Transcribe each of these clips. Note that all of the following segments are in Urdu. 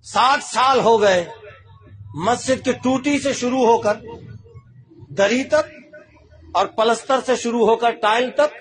60 سال ہو گئے مسجد کی ٹوٹی سے شروع ہو کر دری تک اور پلستر سے شروع ہو کر ٹائل تک،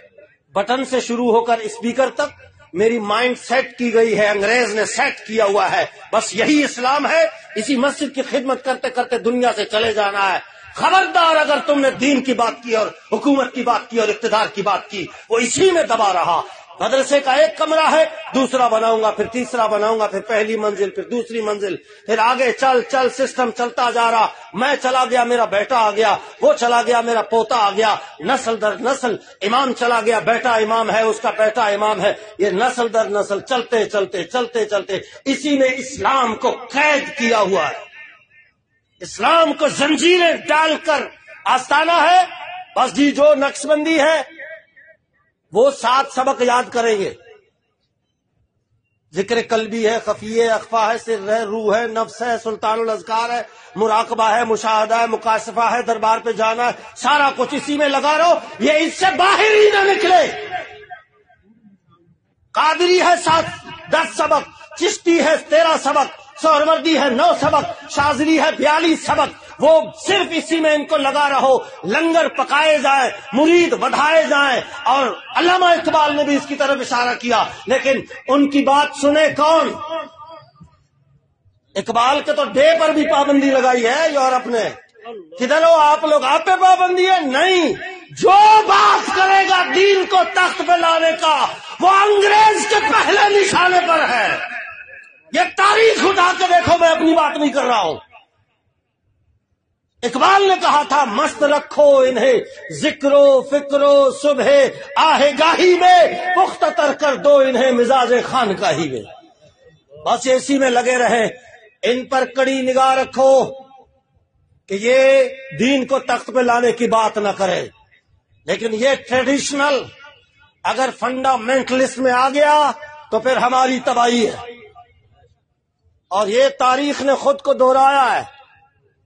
بٹن سے شروع ہو کر اسپیکر تک میری مائنڈ سیٹ کی گئی ہے، انگریز نے سیٹ کیا ہوا ہے، بس یہی اسلام ہے، اسی مسجد کی خدمت کرتے کرتے دنیا سے چلے جانا ہے۔ خبردار اگر تم نے دین کی بات کی اور حکومت کی بات کی اور اقتدار کی بات کی، وہ اسی میں دبا رہا۔ مدرسے کا ایک کمرہ ہے، دوسرا بناؤں گا، پھر تیسرا بناؤں گا، پھر پہلی منزل، پھر دوسری منزل، پھر آگے چل سسٹم چلتا جا رہا۔ میں چلا گیا، میرا بیٹا آ گیا، وہ چلا گیا، میرا پوتا آ گیا، نسل در نسل۔ امام چلا گیا، بیٹا امام ہے، اس کا بیٹا امام ہے، یہ نسل در نسل چلتے چلتے چلتے چلتے اسی میں اسلام کو قید کیا ہوا ہے، اسلام کو زنجیریں ڈال کر آستانہ ہے۔ بس جی جو نقش بندی ہے وہ 7 سبق یاد کریں گے، ذکر قلبی ہے، خفی ہے، اخفا ہے، سر ہے، روح ہے، نفس ہے، سلطان الاذکار ہے، مراقبہ ہے، مشاہدہ ہے، مکاشفہ ہے، دربار پہ جانا ہے، سارا کچھ اسی میں لگا رہو، یہ اس سے باہر ہی نہ نکلے۔ قادری ہے 10 سبق، چشتی ہے 13 سبق، سہروردی ہے 9 سبق، شاذلی ہے 42 سبق، وہ صرف اسی میں ان کو لگا رہو، لنگر پکائے جائیں، مرید بڑھائے جائیں۔ اور علامہ اقبال نے بھی اس کی طرف اشارہ کیا، لیکن ان کی بات سنے کون؟ اقبال کے تو ڈے پر بھی پابندی لگائی ہے یورپ نے۔ کدھر ہو آپ لوگ؟ آپ پہ پابندی ہے؟ نہیں، جو بات کرے گا دین کو تخت پہ لانے کا وہ انگریز کے پہلے نشانے پر ہے۔ یہ تاریخ اٹھا کے دیکھو، میں اپنی بات نہیں کر رہا ہوں۔ اقبال نے کہا تھا مست رکھو انہیں ذکر و فکر و صبح آہ گاہی میں، پختہ تر کر دو انہیں مزاج خانقاہی میں۔ بس اسی میں لگے رہیں، ان پر کڑی نگاہ رکھو کہ یہ دین کو تخت پہ لانے کی بات نہ کرے، لیکن یہ ٹریڈیشنل اگر فنڈامنٹلسٹ میں آ گیا تو پھر ہماری تباہی ہے۔ اور یہ تاریخ نے خود کو دہرایا ہے۔